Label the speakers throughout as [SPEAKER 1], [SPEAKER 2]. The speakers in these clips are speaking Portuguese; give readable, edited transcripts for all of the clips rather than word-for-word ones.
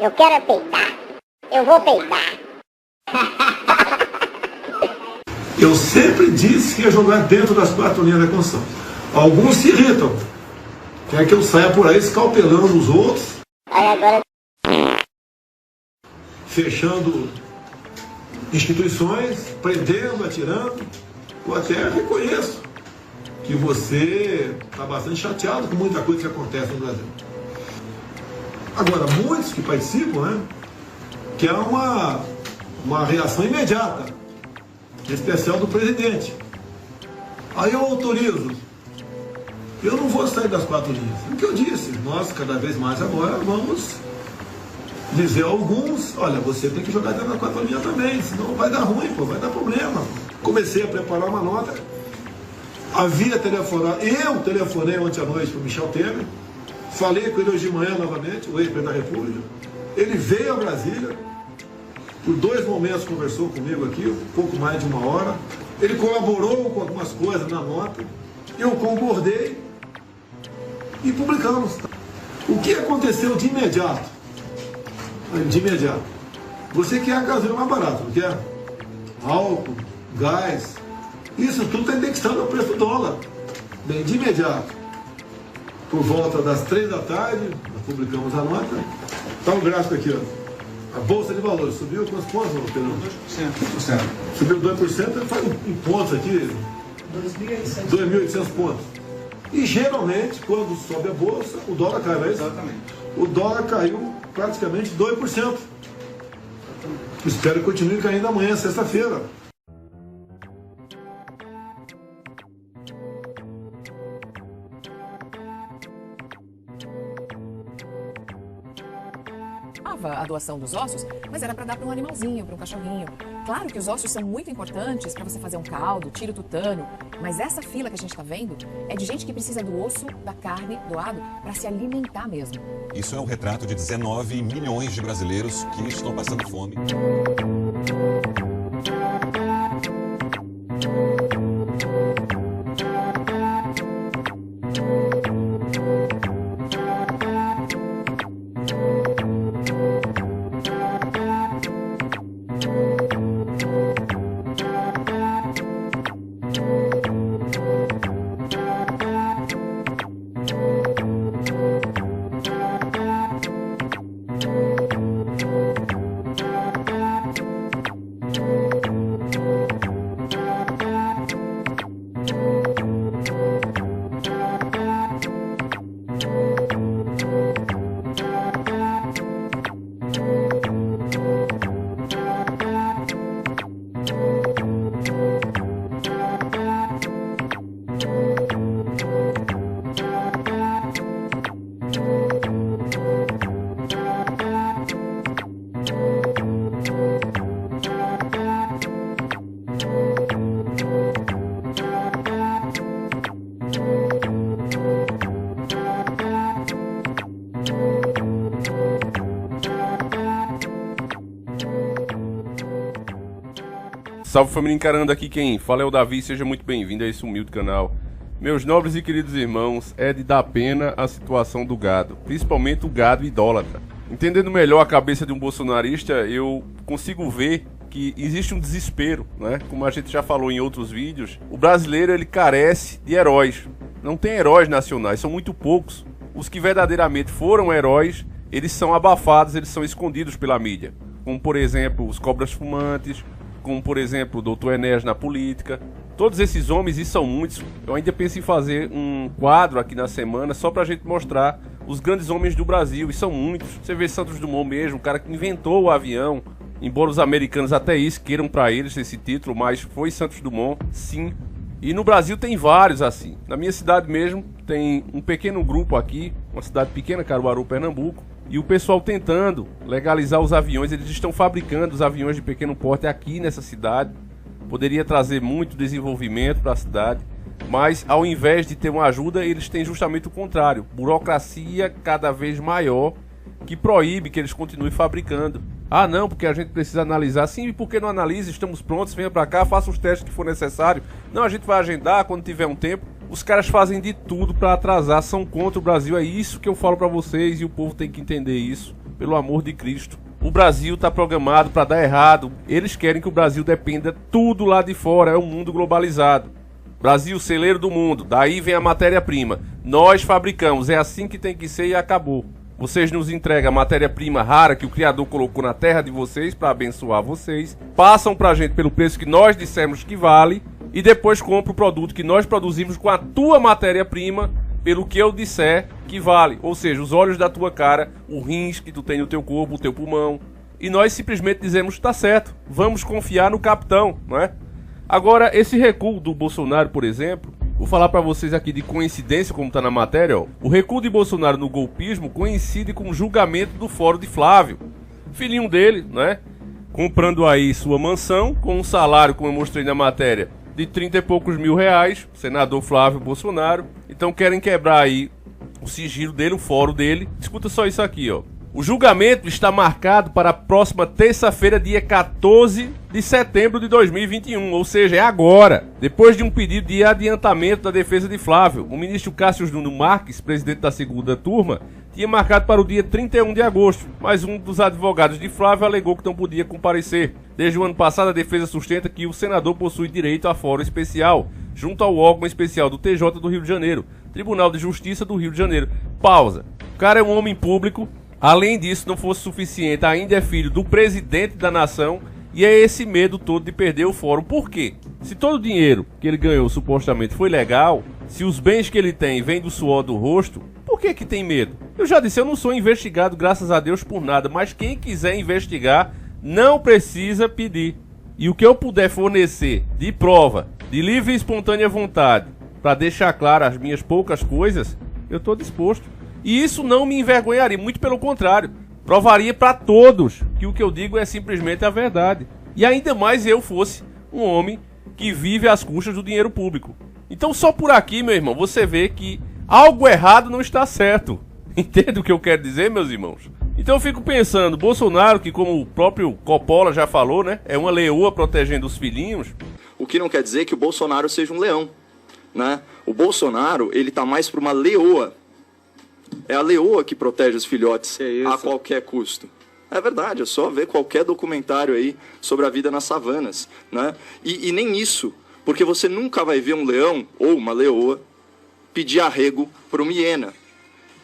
[SPEAKER 1] Eu quero é peitar. Eu vou peitar.
[SPEAKER 2] Eu sempre disse que ia jogar dentro das 4 linhas da Constituição. Alguns se irritam. Quer que eu saia por aí escalpelando os outros.
[SPEAKER 1] Aí agora...
[SPEAKER 2] Fechando instituições, prendendo, atirando. Eu até reconheço que você está bastante chateado com muita coisa que acontece no Brasil. Agora, muitos que participam, né, quer uma reação imediata, em especial do presidente. Aí eu autorizo. Eu não vou sair das 4 linhas. O que eu disse, nós cada vez mais agora vamos dizer a alguns, olha, você tem que jogar dentro das 4 linhas também, senão vai dar ruim, pô, vai dar problema. Comecei a preparar uma nota, havia telefonado, eu telefonei ontem à noite para o Michel Temer, falei com ele hoje de manhã novamente, o ex-presidente da República, ele veio a Brasília, por 2 momentos conversou comigo aqui, um pouco mais de 1 hora, ele colaborou com algumas coisas na nota, eu concordei e publicamos. O que aconteceu de imediato? De imediato. Você quer a gasolina mais barata, não quer? Álcool, gás, isso tudo está indexado ao preço do dólar. Bem, de imediato, por volta das 3 da tarde, nós publicamos a nota. Está o gráfico aqui, ó. A Bolsa de Valores subiu quantos pontos, Pedro? 2%. Subiu 2%, faz em pontos aqui. 2.800 pontos. E geralmente, quando sobe a Bolsa, o dólar cai, não é isso? Exatamente. O dólar caiu praticamente 2%. Espero que continue caindo amanhã, sexta-feira.
[SPEAKER 3] A doação dos ossos, mas era para dar para um animalzinho, para um cachorrinho. Claro que os ossos são muito importantes para você fazer um caldo, tiro tutano, mas essa fila que a gente está vendo é de gente que precisa do osso, da carne doado para se alimentar mesmo.
[SPEAKER 4] Isso é um retrato de 19 milhões de brasileiros que estão passando fome.
[SPEAKER 5] Salve família, encarando aqui quem fala é o Davi, seja muito bem-vindo a esse humilde canal. Meus nobres e queridos irmãos, é de dar pena a situação do gado, principalmente o gado idólatra. Entendendo melhor a cabeça de um bolsonarista, eu consigo ver que existe um desespero, né? Como a gente já falou em outros vídeos, o brasileiro ele carece de heróis. Não tem heróis nacionais, são muito poucos. Os que verdadeiramente foram heróis, eles são abafados, eles são escondidos pela mídia. Como por exemplo, os cobras fumantes, como por exemplo o Dr. Enéas na política. Todos esses homens, e são muitos, eu ainda penso em fazer um quadro aqui na semana só pra gente mostrar os grandes homens do Brasil, e são muitos. Você vê Santos Dumont mesmo, o cara que inventou o avião, embora os americanos até isso queiram pra eles esse título, mas foi Santos Dumont, sim. E no Brasil tem vários assim. Na minha cidade mesmo tem um pequeno grupo aqui, uma cidade pequena, Caruaru, Pernambuco, e o pessoal tentando legalizar os aviões. Eles estão fabricando os aviões de pequeno porte aqui nessa cidade. Poderia trazer muito desenvolvimento para a cidade, mas ao invés de ter uma ajuda, eles têm justamente o contrário. Burocracia cada vez maior que proíbe que eles continuem fabricando. Ah não, porque a gente precisa analisar. Sim, porque não analisa? Estamos prontos, venha para cá, faça os testes que for necessário. Não, a gente vai agendar quando tiver um tempo. Os caras fazem de tudo para atrasar, são contra o Brasil. É isso que eu falo para vocês e o povo tem que entender isso. Pelo amor de Cristo. O Brasil está programado para dar errado. Eles querem que o Brasil dependa tudo lá de fora. É um mundo globalizado. Brasil, celeiro do mundo. Daí vem a matéria-prima. Nós fabricamos. É assim que tem que ser e acabou. Vocês nos entregam a matéria-prima rara que o Criador colocou na terra de vocês para abençoar vocês. Passam para a gente pelo preço que nós dissemos que vale. E depois compram o produto que nós produzimos com a tua matéria-prima pelo que eu disser que vale. Ou seja, os olhos da tua cara, o rins que tu tem no teu corpo, o teu pulmão. E nós simplesmente dizemos que tá certo. Vamos confiar no capitão, não é? Agora, esse recuo do Bolsonaro, por exemplo, vou falar pra vocês aqui de coincidência, como tá na matéria, ó. O recuo de Bolsonaro no golpismo coincide com o julgamento do Fórum de Flávio, filhinho dele, né? Comprando aí sua mansão com um salário, como eu mostrei na matéria, de 30 e poucos mil reais, senador Flávio Bolsonaro. Então querem quebrar aí o sigilo dele, o fórum dele. Escuta só isso aqui, ó. O julgamento está marcado para a próxima terça-feira, dia 14 de setembro de 2021, ou seja, é agora. Depois de um pedido de adiantamento da defesa de Flávio, o ministro Cássio Nunes Marques, presidente da segunda turma, tinha marcado para o dia 31 de agosto, mas um dos advogados de Flávio alegou que não podia comparecer. Desde o ano passado, a defesa sustenta que o senador possui direito a fórum especial, junto ao órgão especial do TJ do Rio de Janeiro, Tribunal de Justiça do Rio de Janeiro. Pausa. O cara é um homem público. Além disso, não fosse suficiente, ainda é filho do presidente da nação e é esse medo todo de perder o fórum. Por quê? Se todo o dinheiro que ele ganhou supostamente foi legal, se os bens que ele tem vêm do suor do rosto, por que tem medo? Eu já disse, eu não sou investigado, graças a Deus, por nada, mas quem quiser investigar não precisa pedir. E o que eu puder fornecer de prova, de livre e espontânea vontade, para deixar claro as minhas poucas coisas, eu estou disposto. E isso não me envergonharia, muito pelo contrário. Provaria para todos que o que eu digo é simplesmente a verdade. E ainda mais eu fosse um homem que vive às custas do dinheiro público. Então só por aqui, meu irmão, você vê que algo errado não está certo. Entende o que eu quero dizer, meus irmãos? Então eu fico pensando, Bolsonaro, que como o próprio Coppola já falou, né, é uma leoa protegendo os filhinhos.
[SPEAKER 6] O que não quer dizer que o Bolsonaro seja um leão, né? O Bolsonaro, ele tá mais para uma leoa. É a leoa que protege os filhotes a qualquer custo. É verdade, é só ver qualquer documentário aí sobre a vida nas savanas, né? E nem isso, porque você nunca vai ver um leão ou uma leoa pedir arrego para uma hiena.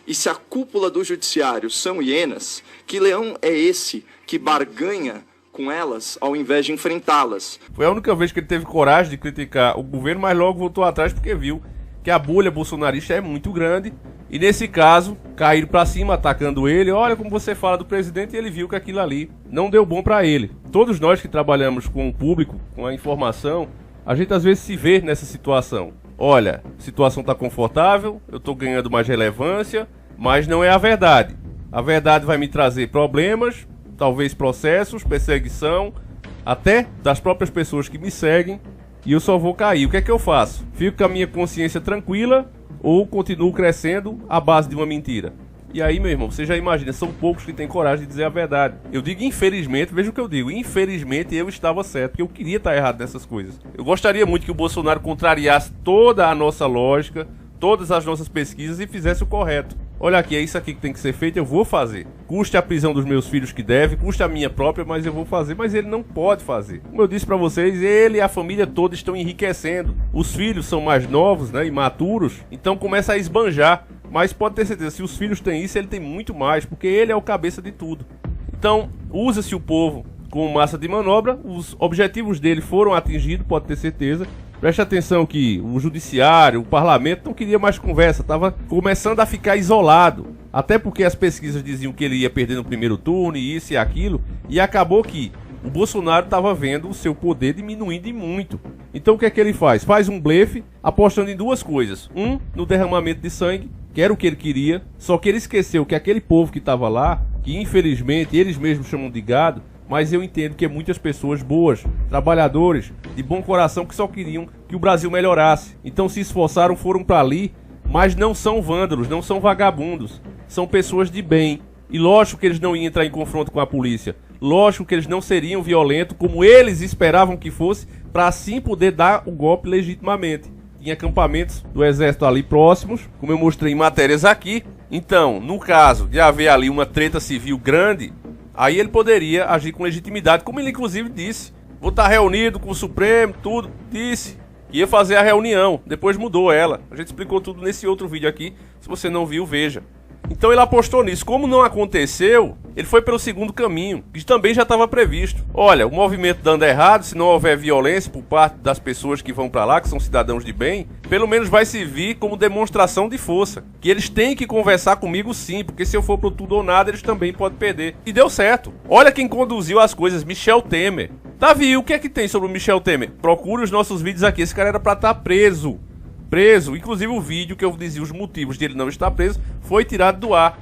[SPEAKER 6] E se a cúpula do judiciário são hienas, que leão é esse que barganha com elas ao invés de enfrentá-las?
[SPEAKER 5] Foi a única vez que ele teve coragem de criticar o governo, mas logo voltou atrás porque viu que a bolha bolsonarista é muito grande. E nesse caso, caíram pra cima atacando ele. Olha como você fala do presidente, e ele viu que aquilo ali não deu bom pra ele. Todos nós que trabalhamos com o público, com a informação, a gente às vezes se vê nessa situação. Olha, a situação tá confortável, eu tô ganhando mais relevância, mas não é a verdade. A verdade vai me trazer problemas, talvez processos, perseguição, até das próprias pessoas que me seguem, e eu só vou cair. O que é que eu faço? Fico com a minha consciência tranquila ou continuo crescendo à base de uma mentira? E aí, meu irmão, você já imagina, são poucos que têm coragem de dizer a verdade. Eu digo infelizmente, veja o que eu digo, infelizmente eu estava certo, porque eu queria estar errado nessas coisas. Eu gostaria muito que o Bolsonaro contrariasse toda a nossa lógica, todas as nossas pesquisas e fizesse o correto. Olha aqui, é isso aqui que tem que ser feito, eu vou fazer. Custe a prisão dos meus filhos que deve, custe a minha própria, mas eu vou fazer. Mas ele não pode fazer. Como eu disse pra vocês, ele e a família toda estão enriquecendo. Os filhos são mais novos, né, imaturos, então começa a esbanjar. Mas pode ter certeza, se os filhos têm isso, ele tem muito mais, porque ele é o cabeça de tudo. Então, usa-se o povo como massa de manobra, os objetivos dele foram atingidos, pode ter certeza. Preste atenção que o judiciário, o parlamento não queria mais conversa, estava começando a ficar isolado. Até porque as pesquisas diziam que ele ia perder no primeiro turno, e isso e aquilo, e acabou que o Bolsonaro estava vendo o seu poder diminuindo e muito. Então o que é que ele faz? Faz um blefe apostando em duas coisas. Um, no derramamento de sangue, que era o que ele queria, só que ele esqueceu que aquele povo que estava lá, que infelizmente eles mesmos chamam de gado, mas eu entendo que é muitas pessoas boas, trabalhadores, de bom coração, que só queriam que o Brasil melhorasse. Então se esforçaram, foram para ali, mas não são vândalos, não são vagabundos, são pessoas de bem. E lógico que eles não iam entrar em confronto com a polícia, lógico que eles não seriam violentos como eles esperavam que fosse, para assim poder dar o golpe legitimamente. tinha acampamentos do exército ali próximos, como eu mostrei em matérias aqui. Então, no caso de haver ali uma treta civil grande, aí ele poderia agir com legitimidade, como ele inclusive disse. Vou estar reunido com o Supremo, tudo, disse. Ia fazer a reunião, depois mudou ela. A gente explicou tudo nesse outro vídeo aqui, se você não viu, veja. Então ele apostou nisso. Como não aconteceu, ele foi pelo segundo caminho, que também já estava previsto. Olha, o movimento dando errado, se não houver violência por parte das pessoas que vão para lá, que são cidadãos de bem, pelo menos vai servir como demonstração de força. Que eles têm que conversar comigo sim, porque se eu for pro tudo ou nada, eles também podem perder. E deu certo. Olha quem conduziu as coisas, Michel Temer. Davi, o que é que tem sobre o Michel Temer? Procure os nossos vídeos aqui, esse cara era para estar preso. Inclusive o vídeo que eu dizia os motivos de ele não estar preso foi tirado do ar.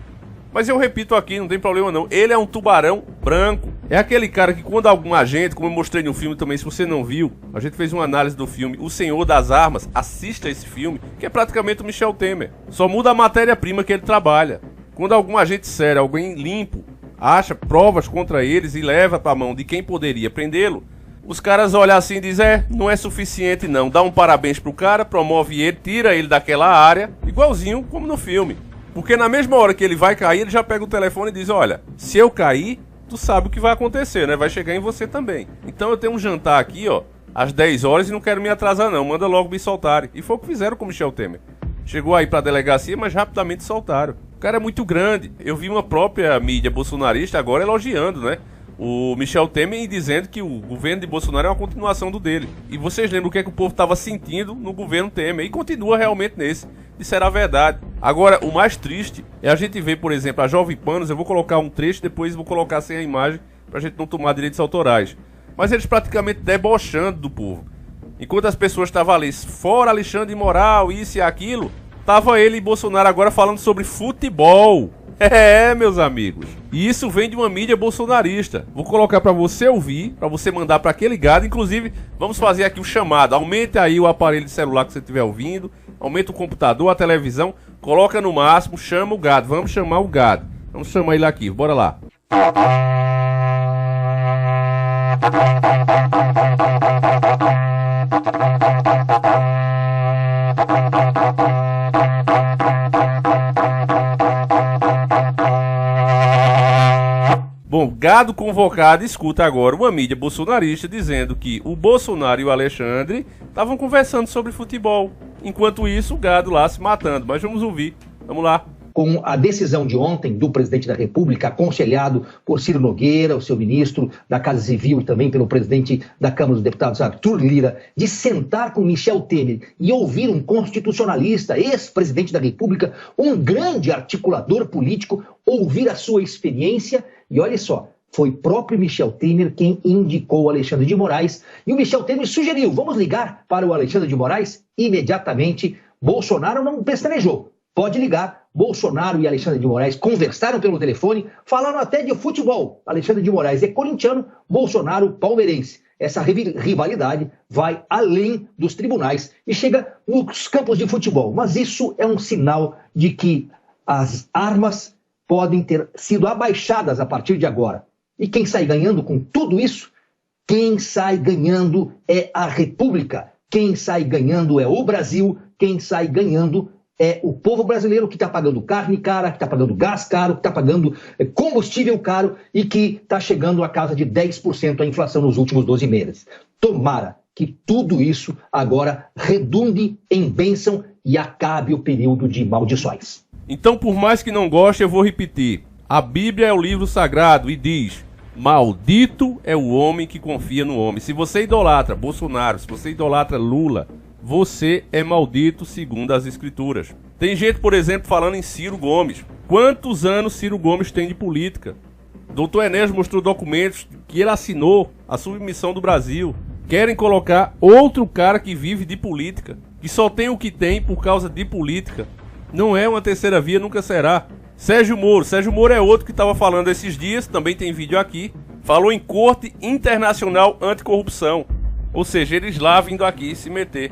[SPEAKER 5] Mas eu repito aqui, não tem problema não, ele é um tubarão branco. É aquele cara que quando algum agente, como eu mostrei no filme também, se você não viu, a gente fez uma análise do filme O Senhor das Armas, assista esse filme, que é praticamente o Michel Temer. Só muda a matéria-prima que ele trabalha. Quando algum agente sério, alguém limpo, acha provas contra eles e leva para a mão de quem poderia prendê-lo, os caras olham assim e dizem, não é suficiente não, dá um parabéns pro cara, promove ele, tira ele daquela área, igualzinho como no filme. Porque na mesma hora que ele vai cair, ele já pega o telefone e diz, olha, se eu cair, tu sabe o que vai acontecer, né? Vai chegar em você também. Então eu tenho um jantar aqui, ó, às 10 horas e não quero me atrasar não, manda logo me soltarem. E foi o que fizeram com o Michel Temer. Chegou aí pra delegacia, mas rapidamente soltaram. O cara é muito grande. Eu vi uma própria mídia bolsonarista agora elogiando, né? O Michel Temer e dizendo que o governo de Bolsonaro é uma continuação do dele. E vocês lembram o que é que o povo estava sentindo no governo Temer. E continua realmente nesse. Isso era a verdade. Agora, o mais triste é a gente ver, por exemplo, a Jovem Panos. Eu vou colocar um trecho, depois vou colocar sem a imagem, pra gente não tomar direitos autorais. Mas eles praticamente debochando do povo. Enquanto as pessoas estavam ali, fora Alexandre de Moraes, isso e aquilo, tava ele e Bolsonaro agora falando sobre futebol. É, meus amigos. E isso vem de uma mídia bolsonarista. Vou colocar pra você ouvir, pra você mandar pra aquele gado. Inclusive, vamos fazer aqui o chamado. Aumente aí o aparelho de celular que você estiver ouvindo. Aumenta o computador, a televisão. Coloca no máximo, chama o gado. Vamos chamar o gado. Vamos chamar ele aqui, bora lá. Bom, gado convocado escuta agora uma mídia bolsonarista dizendo que o Bolsonaro e o Alexandre estavam conversando sobre futebol. Enquanto isso, o gado lá se matando. Mas vamos ouvir. Vamos lá.
[SPEAKER 7] Com a decisão de ontem do presidente da República, aconselhado por Ciro Nogueira, o seu ministro da Casa Civil e também pelo presidente da Câmara dos Deputados, Arthur Lira, de sentar com Michel Temer e ouvir um constitucionalista, ex-presidente da República, um grande articulador político, ouvir a sua experiência. E olha só, foi próprio Michel Temer quem indicou o Alexandre de Moraes. E o Michel Temer sugeriu, vamos ligar para o Alexandre de Moraes? Imediatamente, Bolsonaro não pestanejou. Pode ligar. Bolsonaro e Alexandre de Moraes conversaram pelo telefone, falaram até de futebol. Alexandre de Moraes é corintiano, Bolsonaro palmeirense. Essa rivalidade vai além dos tribunais e chega nos campos de futebol. Mas isso é um sinal de que as armas podem ter sido abaixadas a partir de agora. E quem sai ganhando com tudo isso? Quem sai ganhando é a República. Quem sai ganhando é o Brasil. Quem sai ganhando é o povo brasileiro que está pagando carne cara, que está pagando gás caro, que está pagando combustível caro e que está chegando a casa de 10% a inflação nos últimos 12 meses. Tomara que tudo isso agora redunde em bênção e acabe o período de maldições.
[SPEAKER 5] Então, por mais que não goste, eu vou repetir. A Bíblia é o livro sagrado e diz: maldito é o homem que confia no homem. Se você idolatra Bolsonaro, se você idolatra Lula, você é maldito segundo as escrituras. Tem gente, por exemplo, falando em Ciro Gomes. Quantos anos Ciro Gomes tem de política? Dr. Enéas mostrou documentos que ele assinou a submissão do Brasil. Querem colocar outro cara que vive de política, que só tem o que tem por causa de política. Não é uma terceira via, nunca será. Sérgio Moro é outro que estava falando esses dias, também tem vídeo aqui. Falou em Corte Internacional Anticorrupção. Ou seja, eles lá vindo aqui se meter.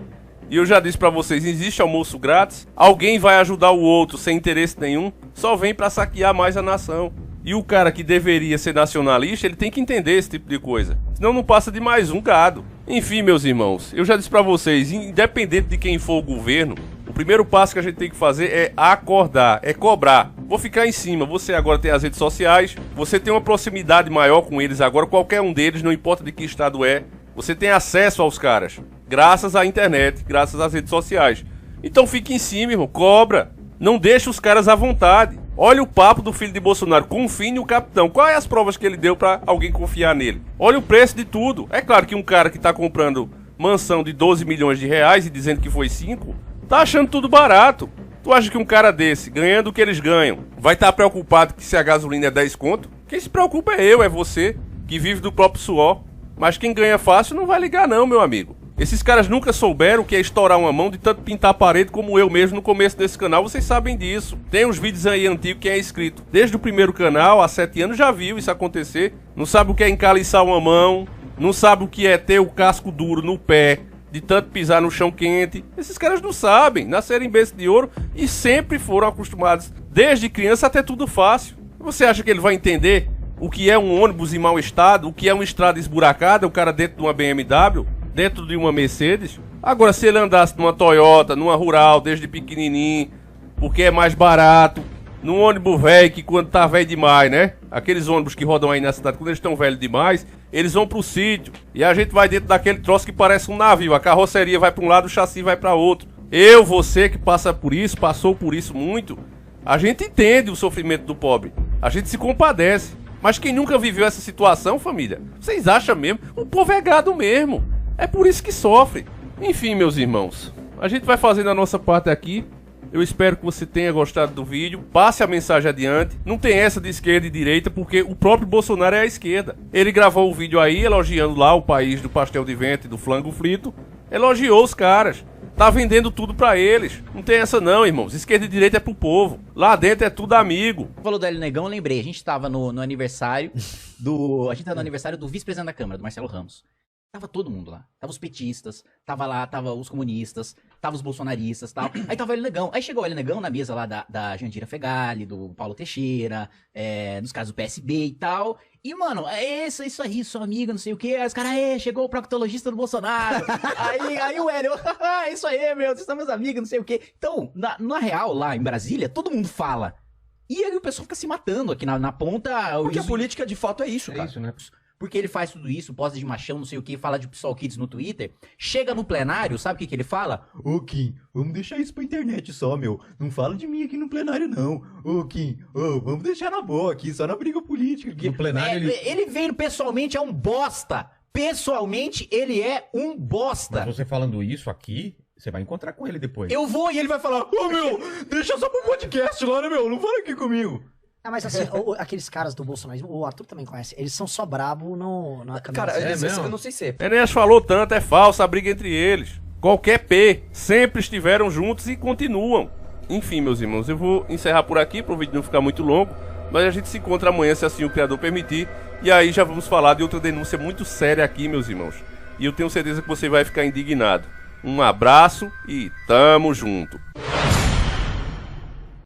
[SPEAKER 5] E eu já disse pra vocês, existe almoço grátis? Alguém vai ajudar o outro sem interesse nenhum? Só vem pra saquear mais a nação. E o cara que deveria ser nacionalista, ele tem que entender esse tipo de coisa. Senão não passa de mais um gado. Enfim, meus irmãos, eu já disse pra vocês, independente de quem for o governo, o primeiro passo que a gente tem que fazer é acordar, é cobrar. Vou ficar em cima, você agora tem as redes sociais, você tem uma proximidade maior com eles agora, qualquer um deles, não importa de que estado é, você tem acesso aos caras, graças à internet, graças às redes sociais. Então fique em cima, irmão, cobra, não deixa os caras à vontade. Olha o papo do filho de Bolsonaro, confie no capitão. Quais as provas que ele deu pra alguém confiar nele? Olha o preço de tudo. É claro que um cara que tá comprando mansão de 12 milhões de reais e dizendo que foi 5, tá achando tudo barato. Tu acha que um cara desse, ganhando o que eles ganham, vai estar preocupado que se a gasolina é 10 conto? Quem se preocupa é eu, é você, que vive do próprio suor. Mas quem ganha fácil não vai ligar não, meu amigo. Esses caras nunca souberam o que é estourar uma mão de tanto pintar a parede como eu mesmo no começo desse canal, vocês sabem disso. Tem uns vídeos aí antigos que é inscrito. Desde o primeiro canal, há 7 anos, já viu isso acontecer. Não sabe o que é encaliçar uma mão, não sabe o que é ter o casco duro no pé, de tanto pisar no chão quente. Esses caras não sabem, nasceram em berço de ouro e sempre foram acostumados, desde criança, a ter tudo fácil. Você acha que ele vai entender o que é um ônibus em mau estado, o que é uma estrada esburacada, o cara dentro de uma BMW? Dentro de uma Mercedes? Agora, se ele andasse numa Toyota, numa Rural, desde pequenininho, porque é mais barato, num ônibus velho, que quando tá velho demais, né? Aqueles ônibus que rodam aí na cidade, quando eles estão velhos demais, eles vão pro sítio. E a gente vai dentro daquele troço que parece um navio. A carroceria vai pra um lado, o chassi vai pra outro. Eu, você que passa por isso, passou por isso muito, a gente entende o sofrimento do pobre. A gente se compadece. Mas quem nunca viveu essa situação, família, vocês acham mesmo? O povo é gado mesmo. É por isso que sofre. Enfim, meus irmãos, a gente vai fazendo a nossa parte aqui. Eu espero que você tenha gostado do vídeo. Passe a mensagem adiante. Não tem essa de esquerda e direita, porque o próprio Bolsonaro é a esquerda. Ele gravou o vídeo aí, elogiando lá o país do pastel de vento e do flango frito. Elogiou os caras. Tá vendendo tudo pra eles. Não tem essa não, irmãos. Esquerda e direita é pro povo. Lá dentro é tudo amigo.
[SPEAKER 8] Falou do Hélio Negão, eu lembrei. A gente tava no aniversário do... A gente tava no aniversário do vice-presidente da Câmara, do Marcelo Ramos. Tava todo mundo lá. Tava os petistas, tava lá, tava os comunistas, tava os bolsonaristas e tal. Aí tava o Hélio Negão. Aí chegou o Hélio Negão na mesa lá da Jandira Fegali, do Paulo Teixeira, dos casos do PSB e tal. E, mano, é isso aí, sou amigo, não sei o que. Aí os caras, chegou o proctologista do Bolsonaro. aí o Hélio, isso aí, meu, vocês são meus amigos, não sei o que. Então, na real, lá em Brasília, todo mundo fala. E aí o pessoal fica se matando aqui na ponta.
[SPEAKER 9] Porque a política de fato é isso, cara.
[SPEAKER 8] Isso, né? Porque ele faz tudo isso, posta de machão, não sei o que, fala de Psol Kids no Twitter. Chega no plenário, sabe o que ele fala?
[SPEAKER 9] Ô, Kim, vamos deixar isso pra internet só, meu. Não fala de mim aqui no plenário, não. Ô, Kim, vamos deixar na boa aqui, só na briga política.
[SPEAKER 8] No plenário ele vem pessoalmente, é um bosta. Pessoalmente, ele é um bosta.
[SPEAKER 10] Mas você falando isso aqui, você vai encontrar com ele depois.
[SPEAKER 8] Eu vou e ele vai falar, meu, deixa só pro podcast lá, né, meu? Não fala aqui comigo.
[SPEAKER 11] Mas assim, aqueles caras do bolsonarismo, o Arthur também conhece, eles são só brabo na câmera.
[SPEAKER 9] Cara, eu não sei se é.
[SPEAKER 5] Enéas falou tanto, é falsa a briga entre eles. Qualquer P, sempre estiveram juntos e continuam. Enfim, meus irmãos, eu vou encerrar por aqui, para o vídeo não ficar muito longo. Mas a gente se encontra amanhã, se assim o criador permitir. E aí já vamos falar de outra denúncia muito séria aqui, meus irmãos. E eu tenho certeza que você vai ficar indignado. Um abraço e tamo junto.